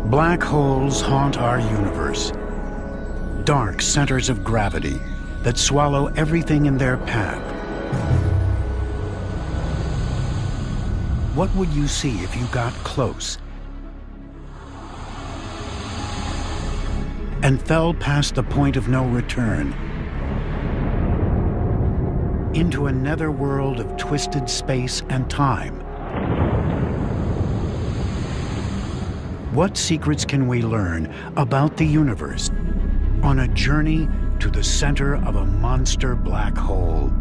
Black holes haunt our universe. Dark centers of gravity that swallow everything in their path. What would you see if you got close and fell past the point of no return into a netherworld of twisted space and time? What secrets can we learn about the universe on a journey to the center of a monster black hole?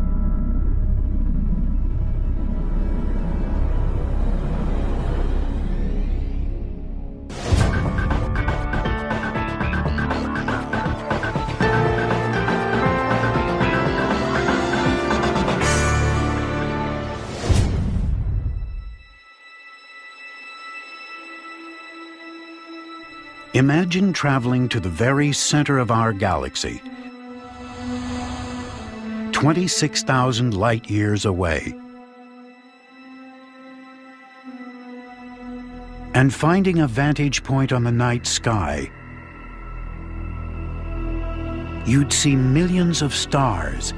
Imagine traveling to the very center of our galaxy, 26,000 light years away, and finding a vantage point on the night sky. You'd see millions of stars,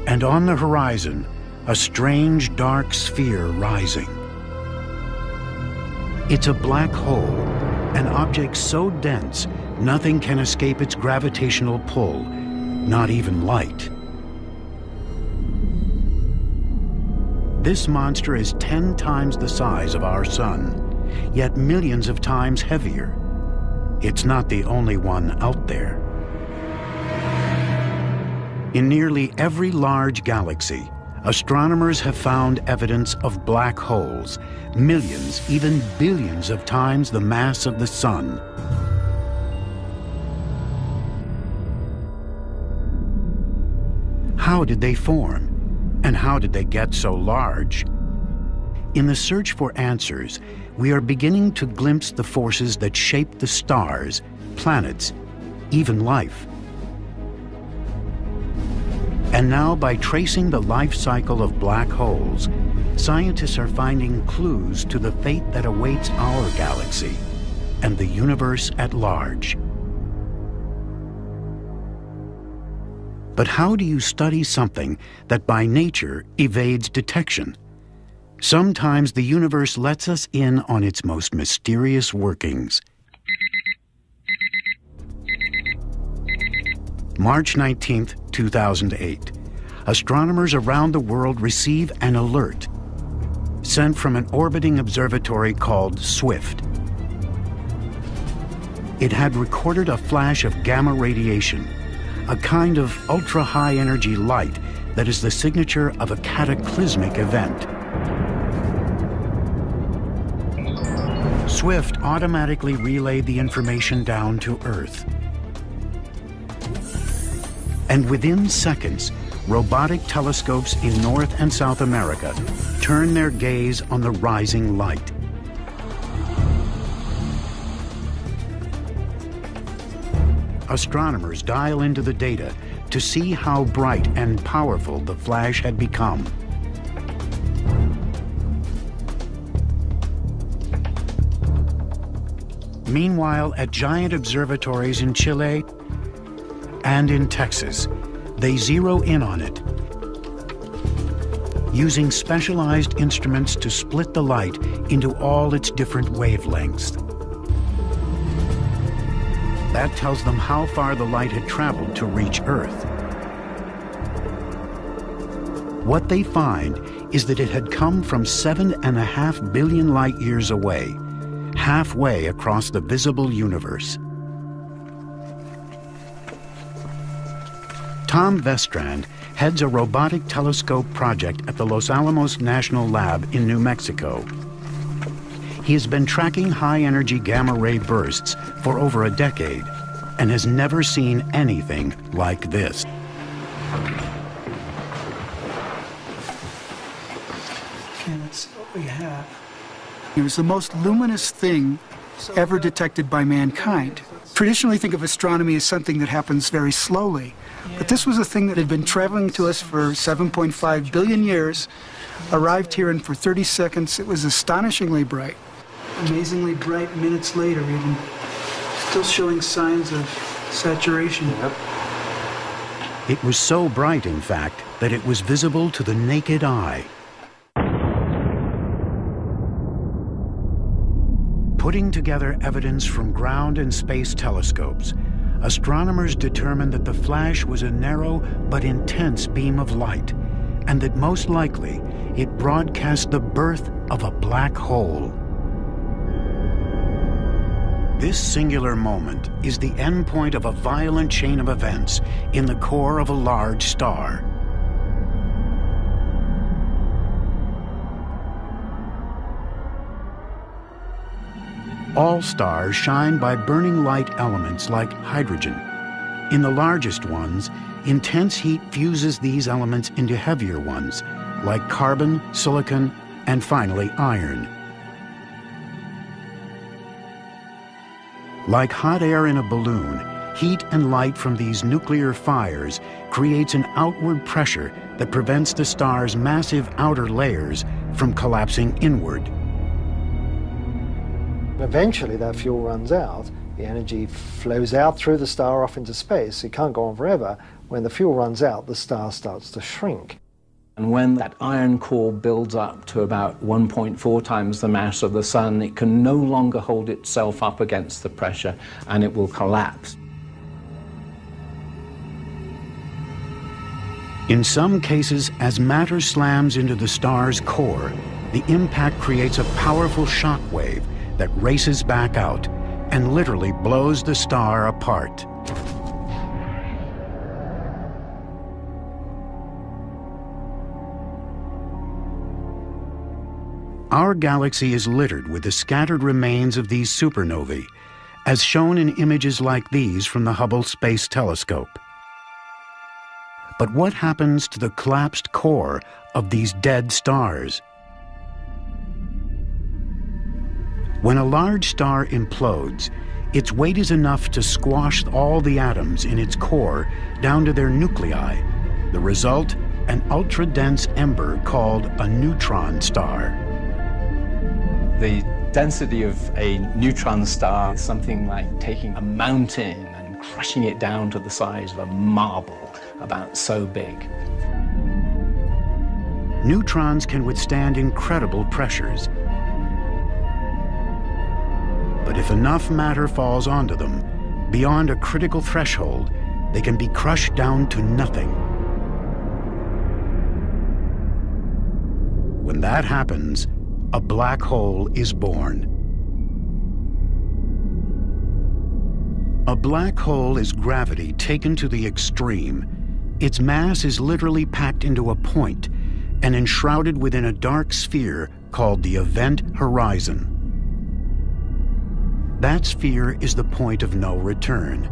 and on the horizon, a strange dark sphere rising. It's a black hole, an object so dense, nothing can escape its gravitational pull, not even light. This monster is 10 times the size of our sun, yet millions of times heavier. It's not the only one out there. In nearly every large galaxy, astronomers have found evidence of black holes, millions, even billions of times the mass of the sun. How did they form? And how did they get so large? In the search for answers, we are beginning to glimpse the forces that shape the stars, planets, even life. And now, by tracing the life cycle of black holes, scientists are finding clues to the fate that awaits our galaxy and the universe at large. But how do you study something that by nature evades detection? Sometimes the universe lets us in on its most mysterious workings. March 19, 2008. Astronomers around the world receive an alert sent from an orbiting observatory called SWIFT. It had recorded a flash of gamma radiation, a kind of ultra-high energy light that is the signature of a cataclysmic event. SWIFT automatically relayed the information down to Earth. And within seconds, robotic telescopes in North and South America turn their gaze on the rising light. Astronomers dial into the data to see how bright and powerful the flash had become. Meanwhile, at giant observatories in Chile and in Texas, they zero in on it, using specialized instruments to split the light into all its different wavelengths. That tells them how far the light had traveled to reach Earth. What they find is that it had come from 7.5 billion light years away, halfway across the visible universe. Tom Vestrand heads a robotic telescope project at the Los Alamos National Lab in New Mexico. He has been tracking high-energy gamma-ray bursts for over a decade and has never seen anything like this. Okay, let's see what we have. It was the most luminous thing ever detected by mankind. Traditionally, think of astronomy as something that happens very slowly. But this was a thing that had been traveling to us for 7.5 billion years, arrived here, and for 30 seconds it was astonishingly bright. amazingly bright minutes later even, still showing signs of saturation. Yep. It was so bright, in fact, that it was visible to the naked eye. Putting together evidence from ground and space telescopes, astronomers determined that the flash was a narrow but intense beam of light, and that most likely it broadcast the birth of a black hole. This singular moment is the endpoint of a violent chain of events in the core of a large star. All stars shine by burning light elements like hydrogen. In the largest ones, intense heat fuses these elements into heavier ones, like carbon, silicon, and finally iron. Like hot air in a balloon, heat and light from these nuclear fires creates an outward pressure that prevents the star's massive outer layers from collapsing inward. Eventually that fuel runs out, the energy flows out through the star off into space. It can't go on forever. When the fuel runs out, the star starts to shrink. And when that iron core builds up to about 1.4 times the mass of the Sun, it can no longer hold itself up against the pressure and it will collapse. In some cases, as matter slams into the star's core, the impact creates a powerful shock wave that races back out and literally blows the star apart. Our galaxy is littered with the scattered remains of these supernovae, as shown in images like these from the Hubble Space Telescope. But what happens to the collapsed core of these dead stars? When a large star implodes, its weight is enough to squash all the atoms in its core down to their nuclei. The result, an ultra-dense ember called a neutron star. The density of a neutron star is something like taking a mountain and crushing it down to the size of a marble, about so big. Neutrons can withstand incredible pressures. But if enough matter falls onto them, beyond a critical threshold, they can be crushed down to nothing. When that happens, a black hole is born. A black hole is gravity taken to the extreme. Its mass is literally packed into a point and enshrouded within a dark sphere called the event horizon. That sphere is the point of no return.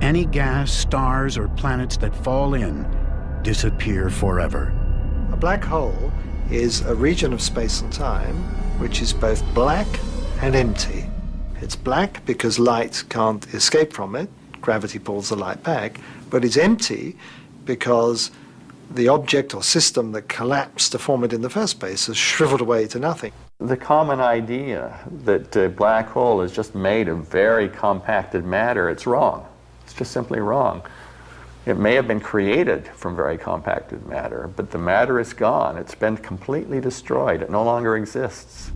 Any gas, stars, or planets that fall in disappear forever. A black hole is a region of space and time which is both black and empty. It's black because light can't escape from it, gravity pulls the light back, but it's empty because the object or system that collapsed to form it in the first place has shriveled away to nothing. The common idea that a black hole is just made of very compacted matter, it's wrong. It's just simply wrong. It may have been created from very compacted matter, but the matter is gone. It's been completely destroyed. It no longer exists.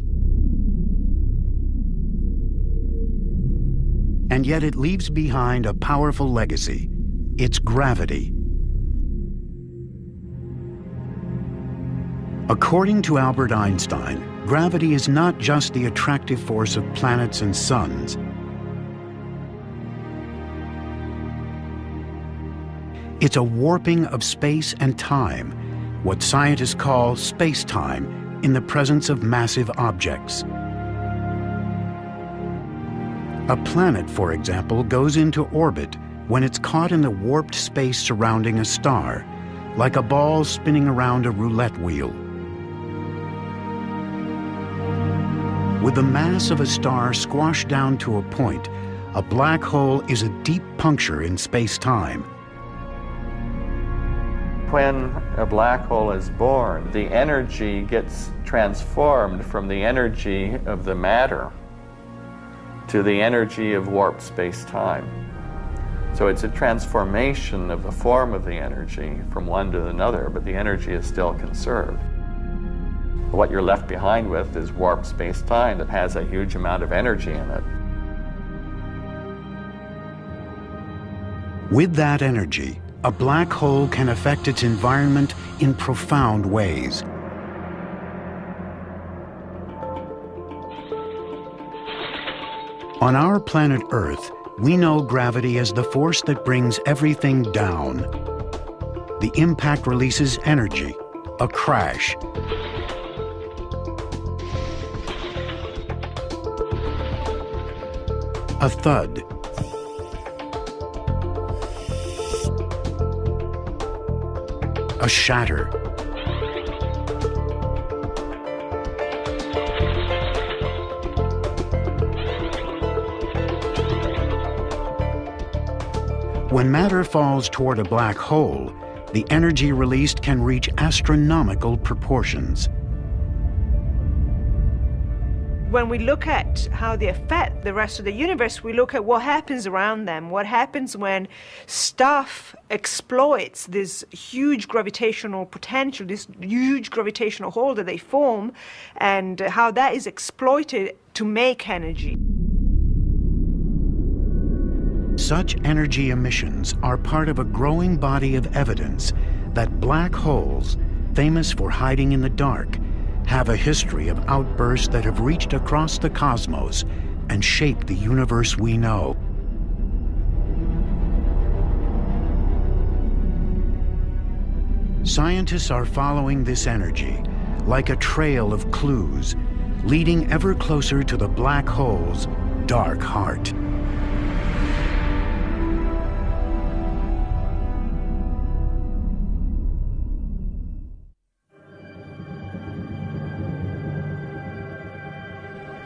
And yet it leaves behind a powerful legacy, its gravity. According to Albert Einstein, gravity is not just the attractive force of planets and suns. It's a warping of space and time, what scientists call space-time, in the presence of massive objects. A planet, for example, goes into orbit when it's caught in the warped space surrounding a star, like a ball spinning around a roulette wheel. With the mass of a star squashed down to a point, a black hole is a deep puncture in space-time. When a black hole is born, the energy gets transformed from the energy of the matter to the energy of warped space-time. So it's a transformation of the form of the energy from one to another, but the energy is still conserved. What you're left behind with is warped space-time that has a huge amount of energy in it. With that energy, a black hole can affect its environment in profound ways. On our planet Earth, we know gravity as the force that brings everything down. The impact releases energy, a crash. A thud. A shatter. When matter falls toward a black hole, the energy released can reach astronomical proportions. When we look at how they affect the rest of the universe, we look at what happens around them, what happens when stuff exploits this huge gravitational potential, this huge gravitational hole that they form, and how that is exploited to make energy. Such energy emissions are part of a growing body of evidence that black holes, famous for hiding in the dark, have a history of outbursts that have reached across the cosmos and shaped the universe we know. Scientists are following this energy like a trail of clues, leading ever closer to the black hole's dark heart.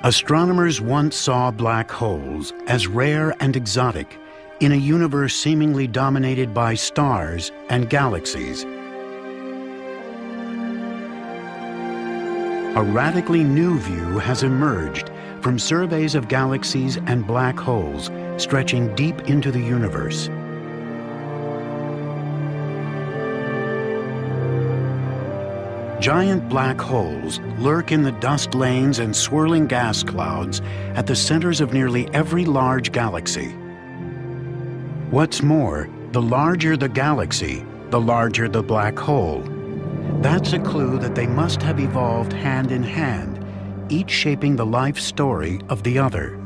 Astronomers once saw black holes as rare and exotic in a universe seemingly dominated by stars and galaxies. A radically new view has emerged from surveys of galaxies and black holes stretching deep into the universe. Giant black holes lurk in the dust lanes and swirling gas clouds at the centers of nearly every large galaxy. What's more, the larger the galaxy, the larger the black hole. That's a clue that they must have evolved hand in hand, each shaping the life story of the other.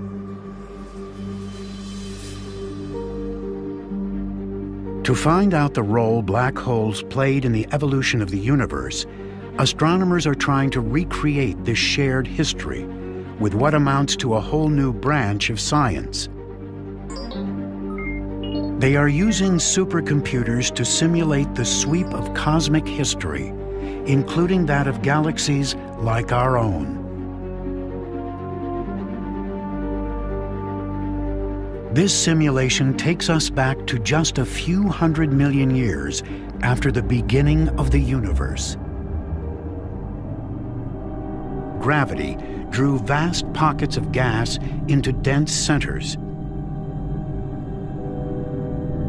To find out the role black holes played in the evolution of the universe, astronomers are trying to recreate this shared history with what amounts to a whole new branch of science. They are using supercomputers to simulate the sweep of cosmic history, including that of galaxies like our own. This simulation takes us back to just a few 100 million years after the beginning of the universe. Gravity drew vast pockets of gas into dense centers.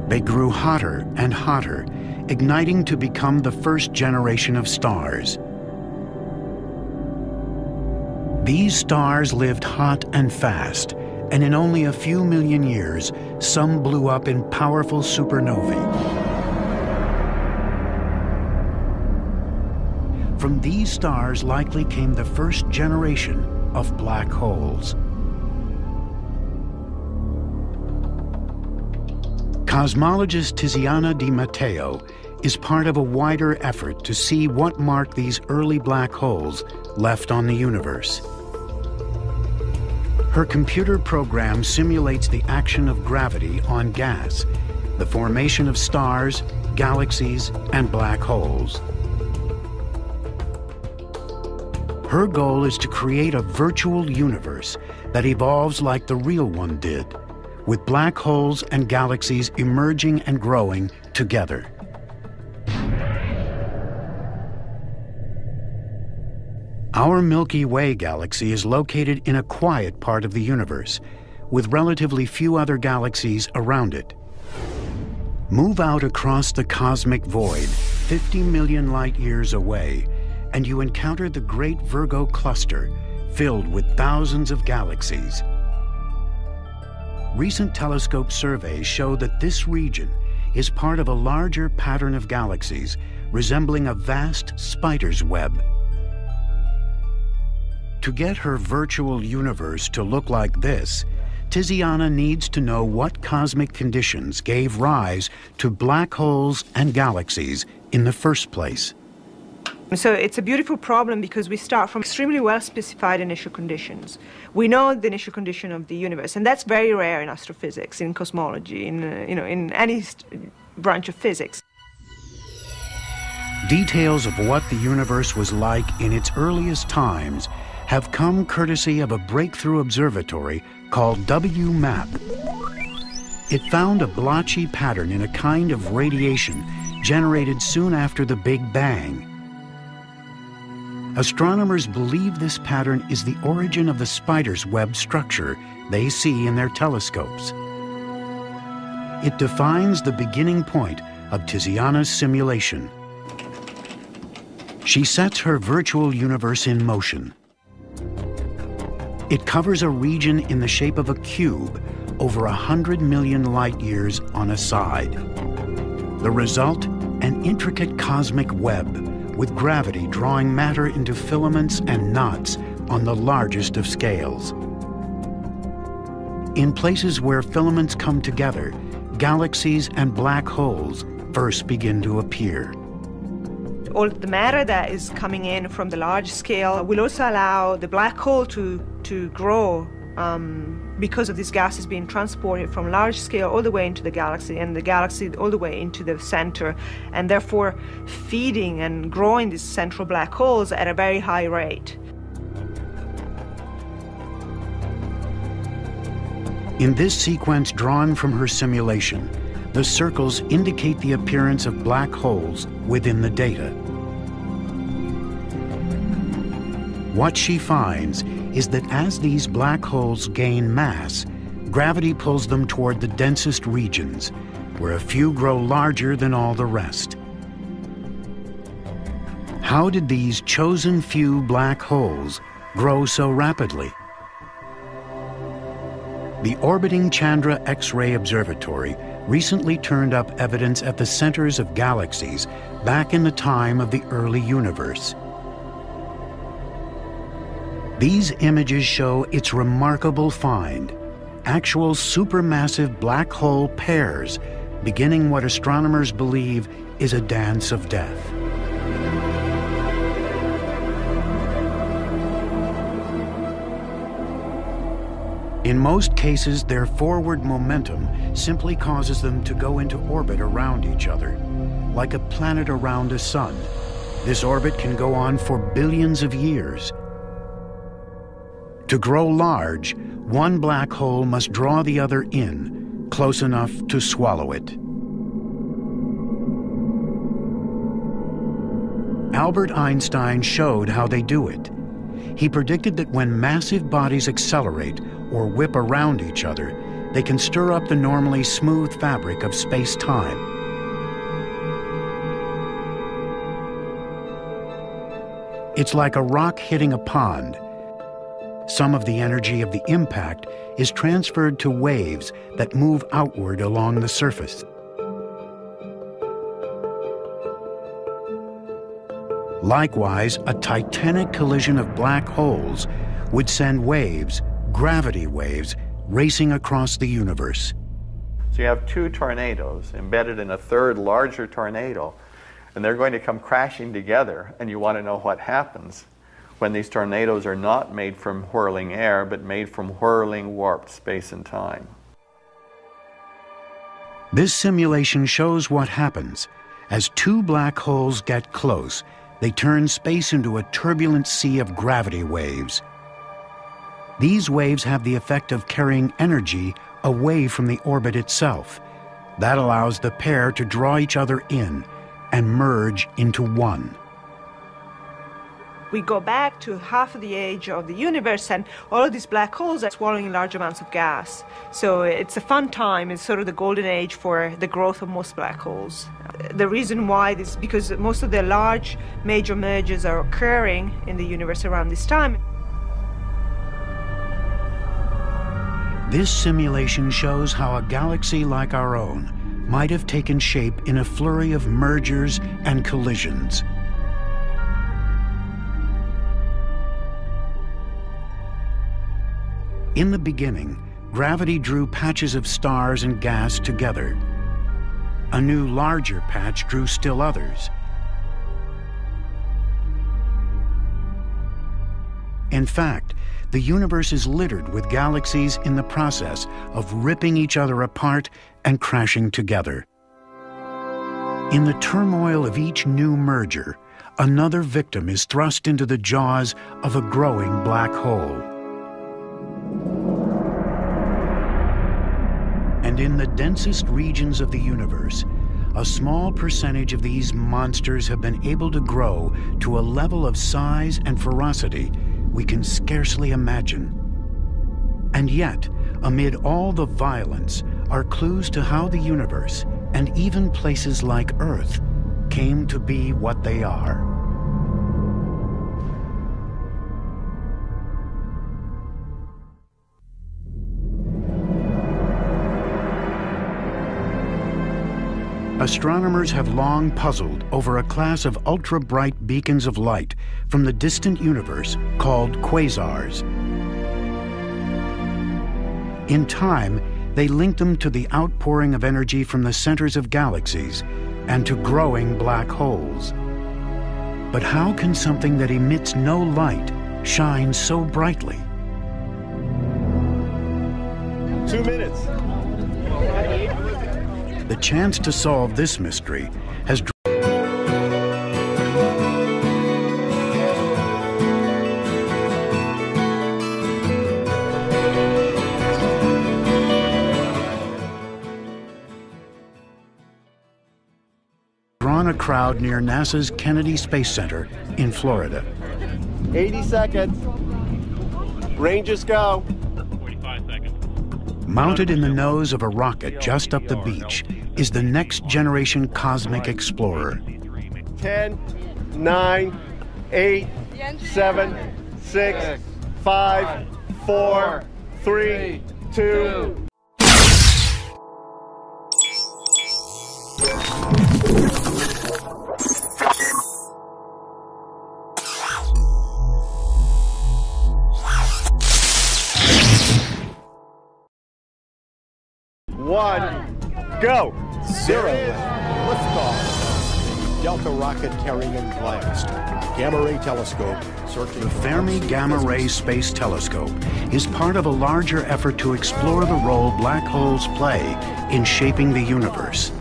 They grew hotter and hotter, igniting to become the first generation of stars. These stars lived hot and fast, and in only a few million years, some blew up in powerful supernovae. From these stars likely came the first generation of black holes. Cosmologist Tiziana Di Matteo is part of a wider effort to see what marked these early black holes left on the universe. Her computer program simulates the action of gravity on gas, the formation of stars, galaxies, and black holes. Her goal is to create a virtual universe that evolves like the real one did, with black holes and galaxies emerging and growing together. Our Milky Way galaxy is located in a quiet part of the universe, with relatively few other galaxies around it. Move out across the cosmic void, 50 million light-years away, and you encounter the Great Virgo Cluster, filled with thousands of galaxies. Recent telescope surveys show that this region is part of a larger pattern of galaxies resembling a vast spider's web. To get her virtual universe to look like this, Tiziana needs to know what cosmic conditions gave rise to black holes and galaxies in the first place. So it's a beautiful problem because we start from extremely well-specified initial conditions. We know the initial condition of the universe, and that's very rare in astrophysics, in cosmology, in any branch of physics. Details of what the universe was like in its earliest times have come courtesy of a breakthrough observatory called WMAP. It found a blotchy pattern in a kind of radiation generated soon after the Big Bang. Astronomers believe this pattern is the origin of the spider's web structure they see in their telescopes. It defines the beginning point of Tiziana's simulation. She sets her virtual universe in motion. It covers a region in the shape of a cube over 100 million light-years on a side. The result, an intricate cosmic web, with gravity drawing matter into filaments and knots on the largest of scales. In places where filaments come together, galaxies and black holes first begin to appear. All the matter that is coming in from the large scale will also allow the black hole to grow because of these gases being transported from large scale all the way into the galaxy, and the galaxy all the way into the center, and therefore feeding and growing these central black holes at a very high rate. In this sequence drawn from her simulation, the circles indicate the appearance of black holes within the data. What she finds is that as these black holes gain mass, gravity pulls them toward the densest regions, where a few grow larger than all the rest. How did these chosen few black holes grow so rapidly? The orbiting Chandra X-ray Observatory recently turned up evidence at the centers of galaxies back in the time of the early universe. These images show its remarkable find, actual supermassive black hole pairs, beginning what astronomers believe is a dance of death. In most cases, their forward momentum simply causes them to go into orbit around each other, like a planet around a sun. This orbit can go on for billions of years. To grow large, one black hole must draw the other in, close enough to swallow it. Albert Einstein showed how they do it. He predicted that when massive bodies accelerate or whip around each other, they can stir up the normally smooth fabric of space-time. It's like a rock hitting a pond. Some of the energy of the impact is transferred to waves that move outward along the surface. Likewise, a titanic collision of black holes would send waves, gravity waves, racing across the universe. So you have two tornadoes embedded in a third larger tornado, and they're going to come crashing together, and you want to know what happens when these tornadoes are not made from whirling air, but made from whirling warped space and time. This simulation shows what happens. As two black holes get close, they turn space into a turbulent sea of gravity waves. These waves have the effect of carrying energy away from the orbit itself. That allows the pair to draw each other in and merge into one. We go back to half of the age of the universe, and all of these black holes are swallowing large amounts of gas. So it's a fun time. It's sort of the golden age for the growth of most black holes. The reason why is because most of the large major mergers are occurring in the universe around this time. This simulation shows how a galaxy like our own might have taken shape in a flurry of mergers and collisions. In the beginning, gravity drew patches of stars and gas together. A new, larger patch drew still others. In fact, the universe is littered with galaxies in the process of ripping each other apart and crashing together. In the turmoil of each new merger, another victim is thrust into the jaws of a growing black hole. And in the densest regions of the universe, a small percentage of these monsters have been able to grow to a level of size and ferocity we can scarcely imagine. And yet, amid all the violence, are clues to how the universe, and even places like Earth, came to be what they are. Astronomers have long puzzled over a class of ultra-bright beacons of light from the distant universe called quasars. In time, they link them to the outpouring of energy from the centers of galaxies and to growing black holes. But how can something that emits no light shine so brightly? 2 minutes. The chance to solve this mystery has drawn a crowd near NASA's Kennedy Space Center in Florida. 80 seconds. Ranges go. 45 seconds. Mounted in the nose of a rocket just up the beach is the next generation cosmic explorer. 10, 9, 8, 7, 6, 5, 4, 3, 2. One, go. 0. Liftoff. Delta rocket carrying blast. Gamma ray telescope searching. The Fermi Gamma Ray Space Telescope is part of a larger effort to explore the role black holes play in shaping the universe.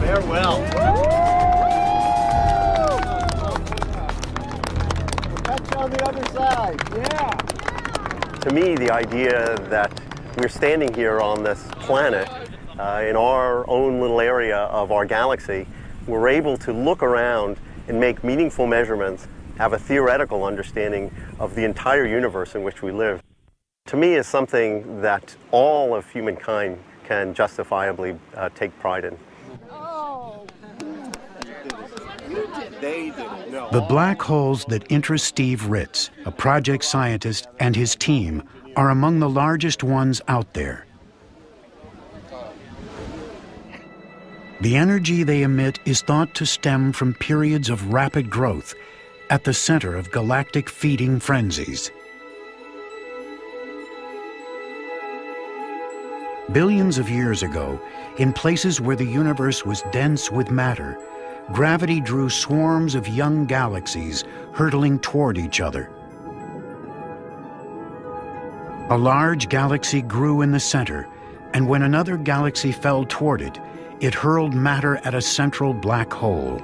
Farewell. Catch on the other side. Yeah. To me, the idea that we're standing here on this planet in our own little area of our galaxy, we're able to look around and make meaningful measurements, have a theoretical understanding of the entire universe in which we live, to me is something that all of humankind can justifiably take pride in. The black holes that interest Steve Ritz, a project scientist, and his team are among the largest ones out there. The energy they emit is thought to stem from periods of rapid growth at the center of galactic feeding frenzies. Billions of years ago, in places where the universe was dense with matter, gravity drew swarms of young galaxies hurtling toward each other. A large galaxy grew in the center, and when another galaxy fell toward it, it hurled matter at a central black hole.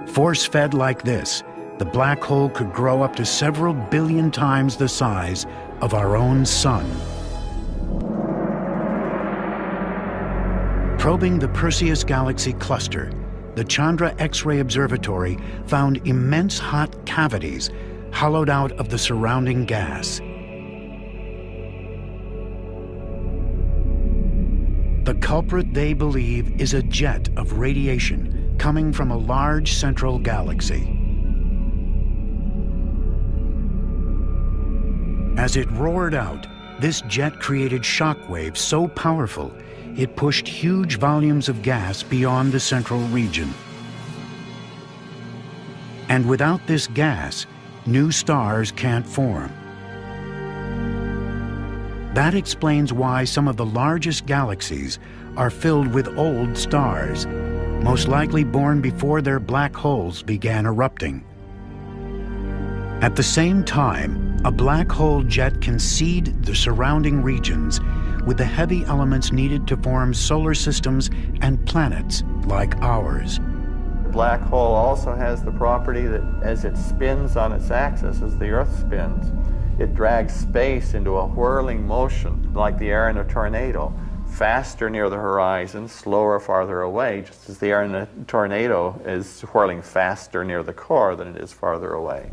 Force-fed like this, the black hole could grow up to several billion times the size of our own sun. Probing the Perseus galaxy cluster, the Chandra X-ray Observatory found immense hot cavities hollowed out of the surrounding gas. The culprit, they believe, is a jet of radiation coming from a large central galaxy. As it roared out, this jet created shock waves so powerful it pushed huge volumes of gas beyond the central region. And without this gas, new stars can't form. That explains why some of the largest galaxies are filled with old stars, most likely born before their black holes began erupting. At the same time, a black hole jet can seed the surrounding regions with the heavy elements needed to form solar systems and planets like ours. The black hole also has the property that as it spins on its axis, as the Earth spins, it drags space into a whirling motion like the air in a tornado, faster near the horizon, slower farther away, just as the air in a tornado is whirling faster near the core than it is farther away.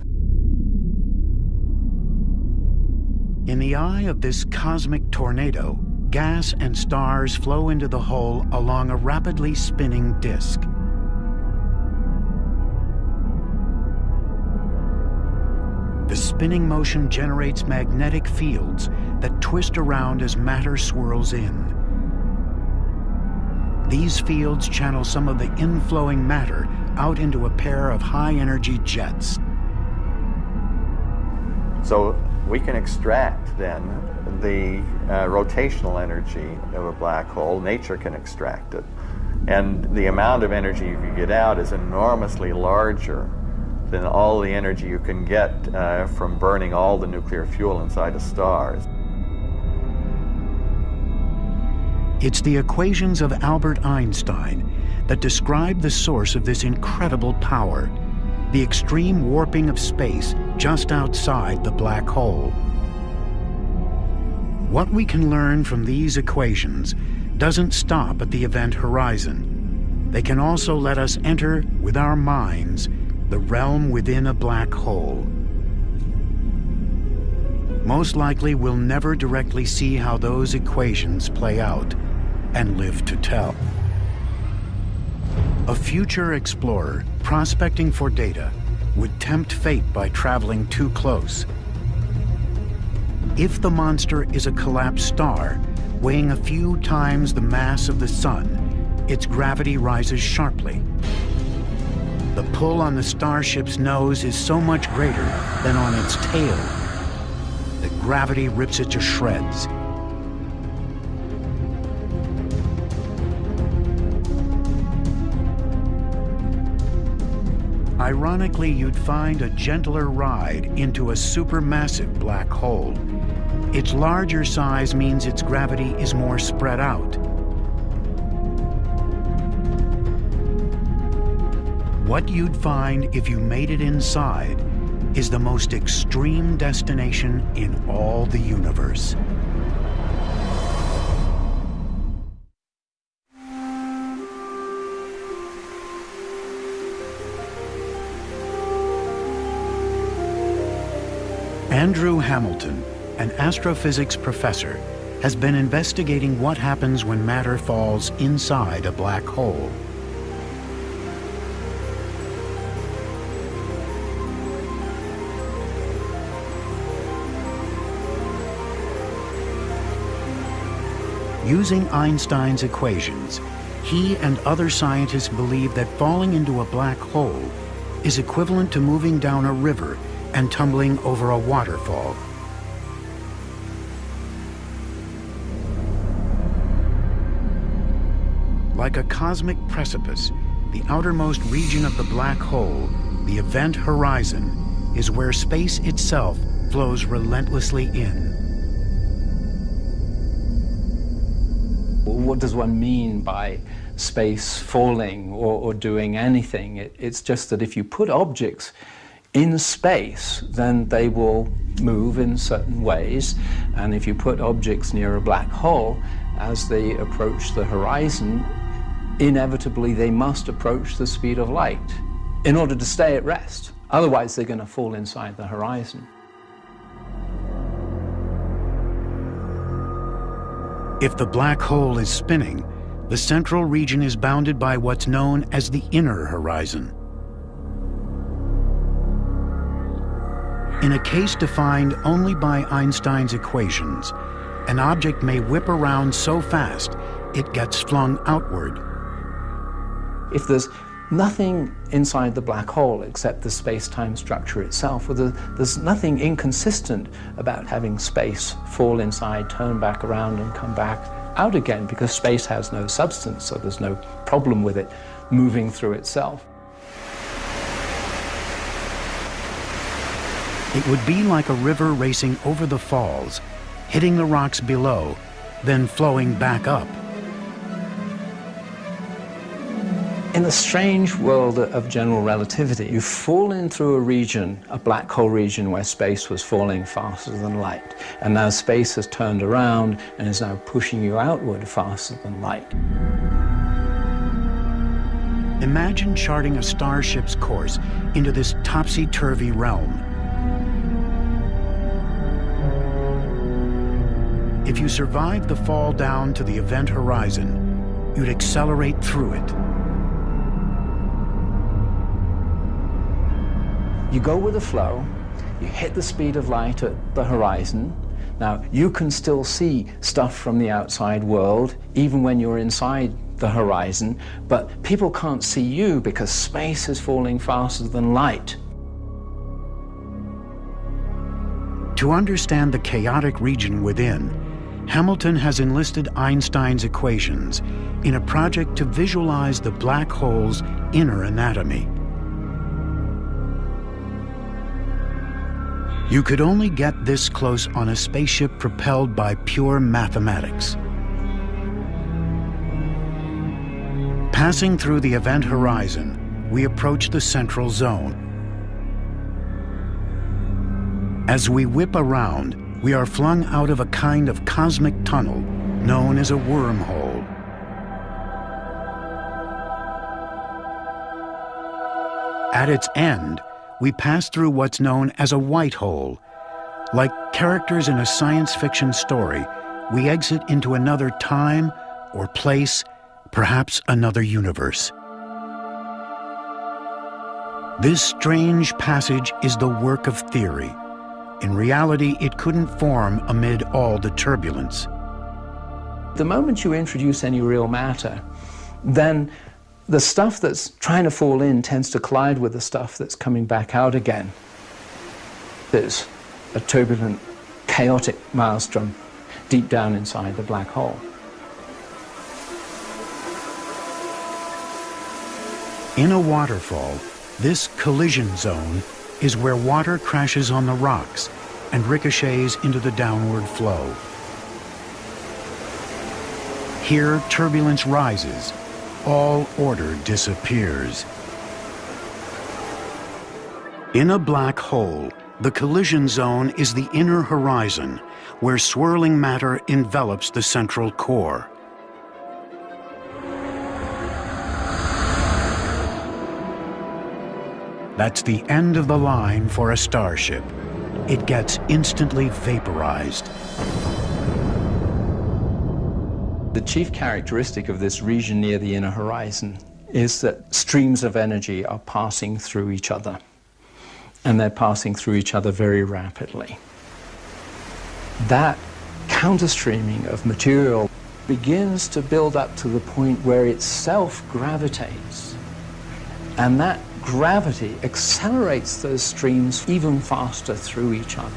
In the eye of this cosmic tornado, gas and stars flow into the hole along a rapidly spinning disk. The spinning motion generates magnetic fields that twist around as matter swirls in. These fields channel some of the inflowing matter out into a pair of high-energy jets. So we can extract then the rotational energy of a black hole. Nature can extract it. And the amount of energy you get out is enormously larger than all the energy you can get from burning all the nuclear fuel inside of stars. It's the equations of Albert Einstein that describe the source of this incredible power, the extreme warping of space just outside the black hole. What we can learn from these equations doesn't stop at the event horizon. They can also let us enter, with our minds, the realm within a black hole. Most likely, we'll never directly see how those equations play out and live to tell. A future explorer prospecting for data would tempt fate by traveling too close. If the monster is a collapsed star, weighing a few times the mass of the sun, its gravity rises sharply. The pull on the starship's nose is so much greater than on its tail that gravity rips it to shreds. Ironically, you'd find a gentler ride into a supermassive black hole. Its larger size means its gravity is more spread out. What you'd find if you made it inside is the most extreme destination in all the universe. Andrew Hamilton, an astrophysics professor, has been investigating what happens when matter falls inside a black hole. Using Einstein's equations, he and other scientists believe that falling into a black hole is equivalent to moving down a river and tumbling over a waterfall. Like a cosmic precipice, the outermost region of the black hole, the event horizon, is where space itself flows relentlessly in. What does one mean by space falling or doing anything? It's just that if you put objects in space, then they will move in certain ways. And if you put objects near a black hole, as they approach the horizon, inevitably they must approach the speed of light in order to stay at rest. Otherwise, they're going to fall inside the horizon. If the black hole is spinning, the central region is bounded by what's known as the inner horizon. In a case defined only by Einstein's equations, an object may whip around so fast it gets flung outward. If there's nothing inside the black hole except the space-time structure itself, well, there's nothing inconsistent about having space fall inside, turn back around and come back out again, because space has no substance, so there's no problem with it moving through itself. It would be like a river racing over the falls, hitting the rocks below, then flowing back up. In the strange world of general relativity, you've fallen through a region, a black hole region, where space was falling faster than light. And now space has turned around and is now pushing you outward faster than light. Imagine charting a starship's course into this topsy-turvy realm. If you survived the fall down to the event horizon, you'd accelerate through it. You go with the flow, you hit the speed of light at the horizon. Now, you can still see stuff from the outside world, even when you're inside the horizon, but people can't see you because space is falling faster than light. To understand the chaotic region within, Hamilton has enlisted Einstein's equations in a project to visualize the black hole's inner anatomy. You could only get this close on a spaceship propelled by pure mathematics. Passing through the event horizon, we approach the central zone. As we whip around, we are flung out of a kind of cosmic tunnel known as a wormhole. At its end, we pass through what's known as a white hole. Like characters in a science fiction story, we exit into another time or place, perhaps another universe. This strange passage is the work of theory. In reality, it couldn't form amid all the turbulence. The moment you introduce any real matter, then the stuff that's trying to fall in tends to collide with the stuff that's coming back out again. There's a turbulent, chaotic maelstrom deep down inside the black hole. In a waterfall, this collision zone is where water crashes on the rocks and ricochets into the downward flow. Here, turbulence rises. All order disappears. In a black hole, the collision zone is the inner horizon, where swirling matter envelops the central core. That's the end of the line for a starship. It gets instantly vaporized. The chief characteristic of this region near the inner horizon is that streams of energy are passing through each other, and they're passing through each other very rapidly. That counterstreaming of material begins to build up to the point where it self-gravitates, and that gravity accelerates those streams even faster through each other.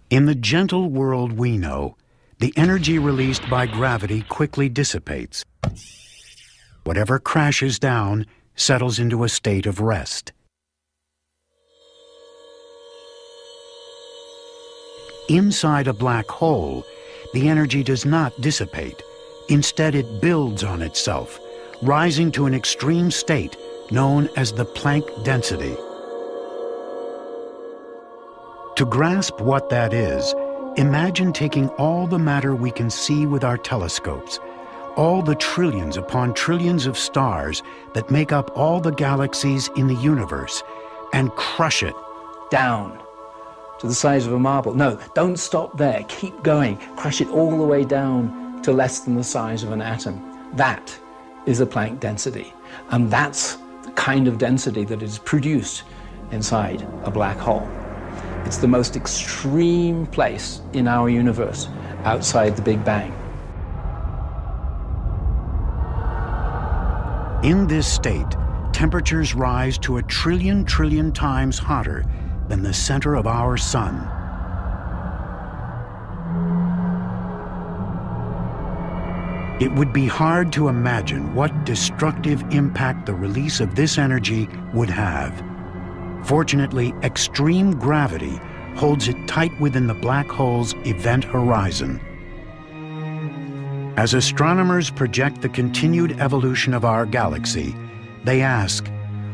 In the gentle world we know, the energy released by gravity quickly dissipates. Whatever crashes down settles into a state of rest. Inside a black hole, the energy does not dissipate. Instead, it builds on itself, rising to an extreme state known as the Planck density. To grasp what that is, imagine taking all the matter we can see with our telescopes, all the trillions upon trillions of stars that make up all the galaxies in the universe, and crush it down to the size of a marble. No, don't stop there. Keep going. Crush it all the way down to less than the size of an atom. That is the Planck density. And that's the kind of density that is produced inside a black hole. It's the most extreme place in our universe outside the Big Bang. In this state, temperatures rise to 1 trillion times hotter than the center of our sun. It would be hard to imagine what destructive impact the release of this energy would have. Fortunately, extreme gravity holds it tight within the black hole's event horizon. As astronomers project the continued evolution of our galaxy, they ask,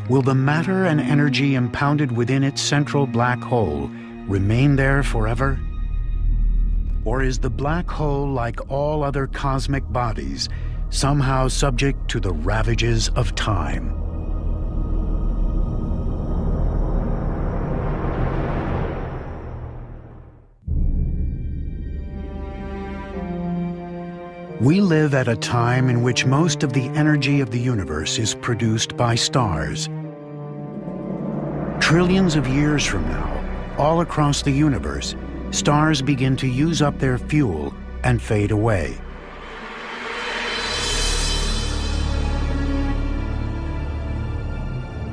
will the matter and energy impounded within its central black hole remain there forever? Or is the black hole, like all other cosmic bodies, somehow subject to the ravages of time? We live at a time in which most of the energy of the universe is produced by stars. Trillions of years from now, all across the universe, stars begin to use up their fuel and fade away.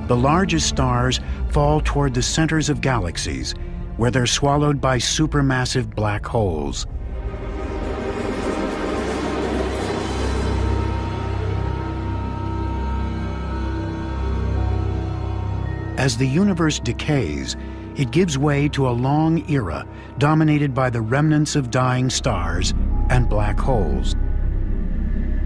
The largest stars fall toward the centers of galaxies, where they're swallowed by supermassive black holes. As the universe decays, it gives way to a long era dominated by the remnants of dying stars and black holes.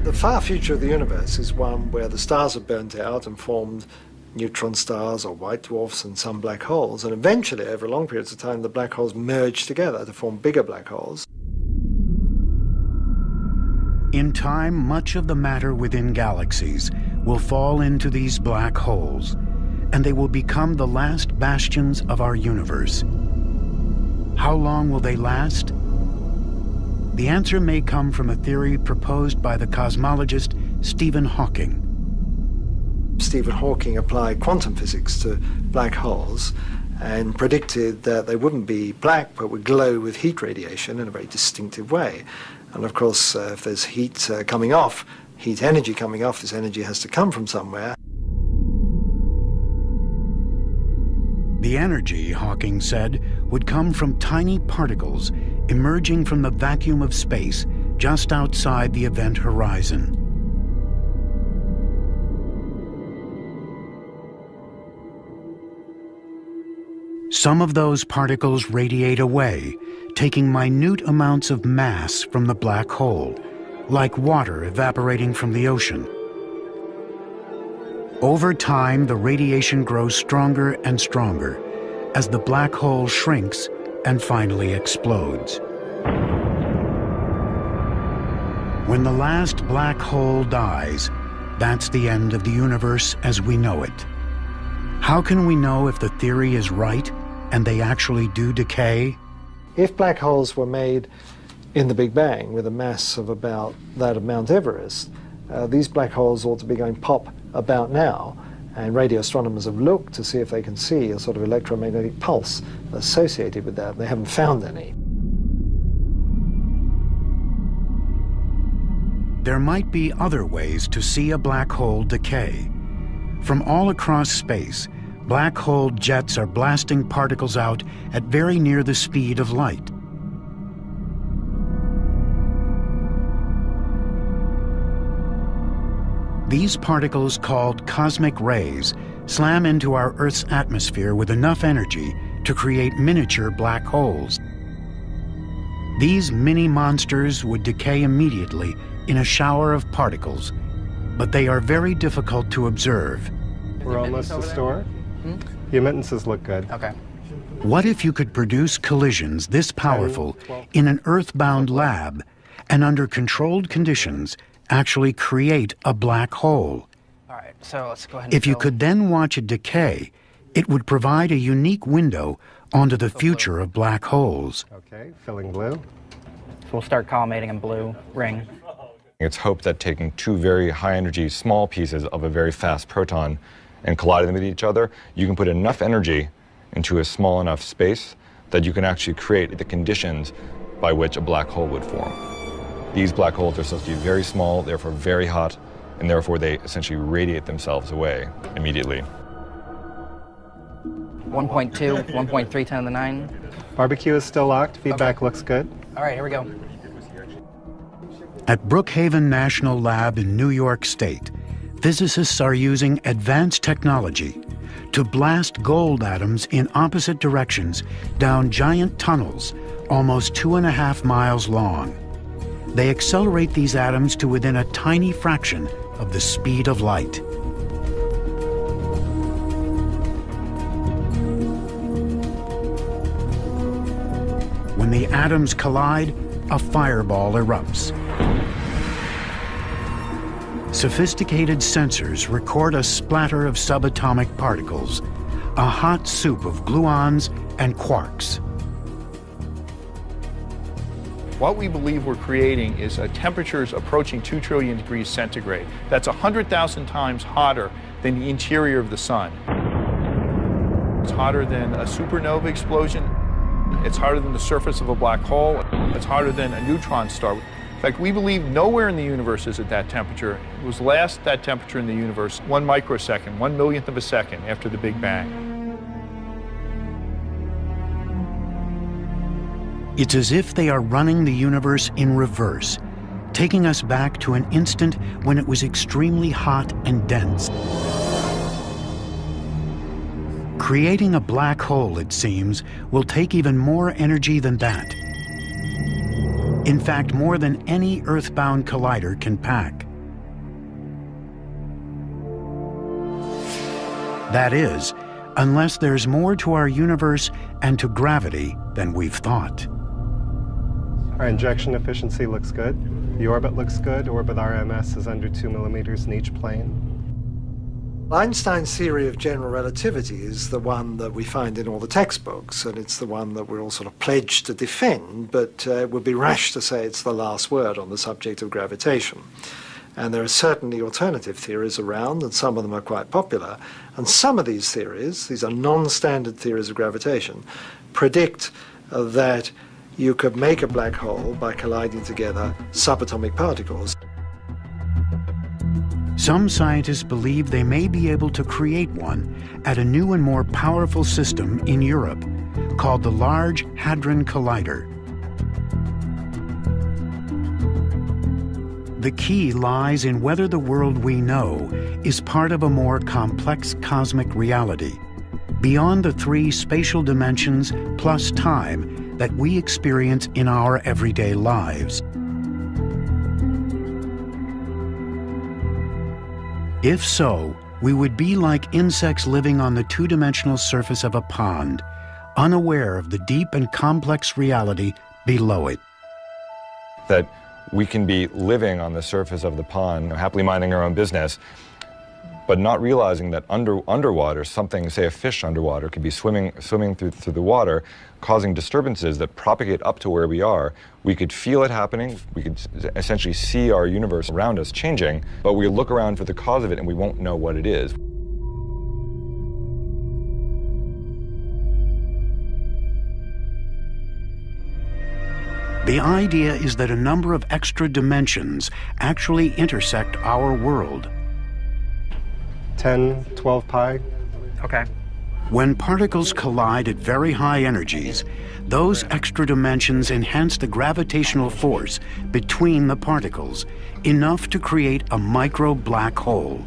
The far future of the universe is one where the stars have burnt out and formed neutron stars or white dwarfs and some black holes, and eventually, over long periods of time, the black holes merge together to form bigger black holes. In time, much of the matter within galaxies will fall into these black holes, and they will become the last bastions of our universe. How long will they last? The answer may come from a theory proposed by the cosmologist Stephen Hawking. Stephen Hawking applied quantum physics to black holes and predicted that they wouldn't be black but would glow with heat radiation in a very distinctive way. And of course, if there's heat coming off, heat energy coming off, this energy has to come from somewhere. The energy, Hawking said, would come from tiny particles emerging from the vacuum of space just outside the event horizon. Some of those particles radiate away, taking minute amounts of mass from the black hole, like water evaporating from the ocean. Over time, the radiation grows stronger and stronger as the black hole shrinks and finally explodes. When the last black hole dies, that's the end of the universe as we know it. How can we know if the theory is right and they actually do decay? If black holes were made in the Big Bang with a mass of about that of Mount Everest, these black holes ought to be going pop about now, and radio astronomers have looked to see if they can see a sort of electromagnetic pulse associated with that. They haven't found any. There might be other ways to see a black hole decay. From all across space, black hole jets are blasting particles out at very near the speed of light. These particles, called cosmic rays, slam into our Earth's atmosphere with enough energy to create miniature black holes. These mini monsters would decay immediately in a shower of particles, but they are very difficult to observe. We're almost to store. The emittances look good. Okay. What if you could produce collisions this powerful in an earthbound lab and under controlled conditions actually create a black hole? All right, so let's go ahead and If you could then watch it decay, it would provide a unique window onto the future of black holes. Okay, filling blue. So we'll start collimating in blue ring. It's hoped that taking two very high-energy small pieces of a very fast proton and colliding them with each other, you can put enough energy into a small enough space that you can actually create the conditions by which a black hole would form. These black holes are supposed to be very small, therefore very hot, and therefore they essentially radiate themselves away immediately. 1.2, 1.3, 10 to the 9. Barbecue is still locked. Feedback looks good. All right, here we go. At Brookhaven National Lab in New York State, physicists are using advanced technology to blast gold atoms in opposite directions down giant tunnels almost 2.5 miles long. They accelerate these atoms to within a tiny fraction of the speed of light. When the atoms collide, a fireball erupts. Sophisticated sensors record a splatter of subatomic particles, a hot soup of gluons and quarks. What we believe we're creating is temperatures approaching 2 trillion degrees centigrade. That's 100,000 times hotter than the interior of the sun. It's hotter than a supernova explosion. It's hotter than the surface of a black hole. It's hotter than a neutron star. In fact, we believe nowhere in the universe is at that temperature. It was last that temperature in the universe 1 microsecond, 1/1,000,000th of a second after the Big Bang. It's as if they are running the universe in reverse, taking us back to an instant when it was extremely hot and dense. Creating a black hole, it seems, will take even more energy than that. In fact, more than any earthbound collider can pack. That is, unless there's more to our universe and to gravity than we've thought. Our injection efficiency looks good. The orbit looks good. Orbit RMS is under 2 millimeters in each plane. Einstein's theory of general relativity is the one that we find in all the textbooks, and it's the one that we're all sort of pledged to defend, but it would be rash to say it's the last word on the subject of gravitation. And there are certainly alternative theories around, and some of them are quite popular. And some of these theories, these are non-standard theories of gravitation, predict that you could make a black hole by colliding together subatomic particles. Some scientists believe they may be able to create one at a new and more powerful system in Europe called the Large Hadron Collider. The key lies in whether the world we know is part of a more complex cosmic reality, beyond the 3 spatial dimensions plus time that we experience in our everyday lives. If so, we would be like insects living on the 2-dimensional surface of a pond, unaware of the deep and complex reality below it. That we can be living on the surface of the pond, happily minding our own business, but not realizing that underwater, something, say a fish underwater, could be swimming through the water, causing disturbances that propagate up to where we are. We could feel it happening. We could essentially see our universe around us changing, but we look around for the cause of it and we won't know what it is. The idea is that a number of extra dimensions actually intersect our world. 10, 12 pi. Okay. When particles collide at very high energies, those extra dimensions enhance the gravitational force between the particles, enough to create a micro black hole.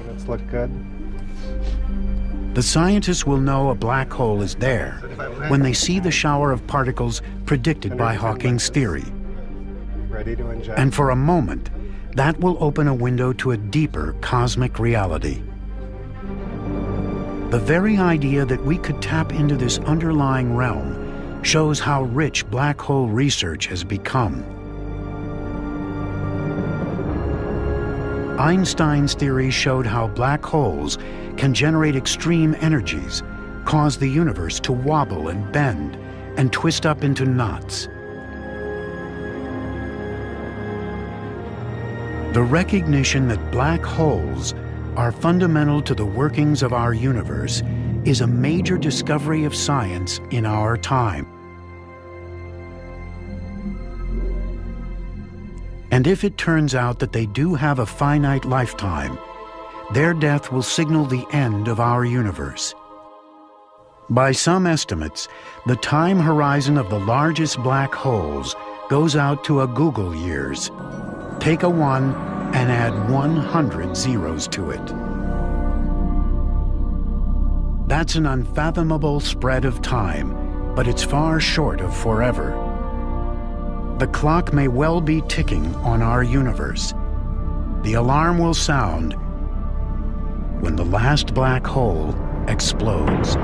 Let's look good. The scientists will know a black hole is there when they see the shower of particles predicted by Hawking's theory. Ready to inject. And for a moment, That will open a window to a deeper cosmic reality. The very idea that we could tap into this underlying realm shows how rich black hole research has become. Einstein's theory showed how black holes can generate extreme energies, cause the universe to wobble and bend, and twist up into knots. The recognition that black holes are fundamental to the workings of our universe is a major discovery of science in our time. And if it turns out that they do have a finite lifetime, their death will signal the end of our universe. By some estimates, the time horizon of the largest black holes goes out to a Google years. Take a 1 and add 100 zeros to it. That's an unfathomable spread of time, but it's far short of forever. The clock may well be ticking on our universe. The alarm will sound when the last black hole explodes.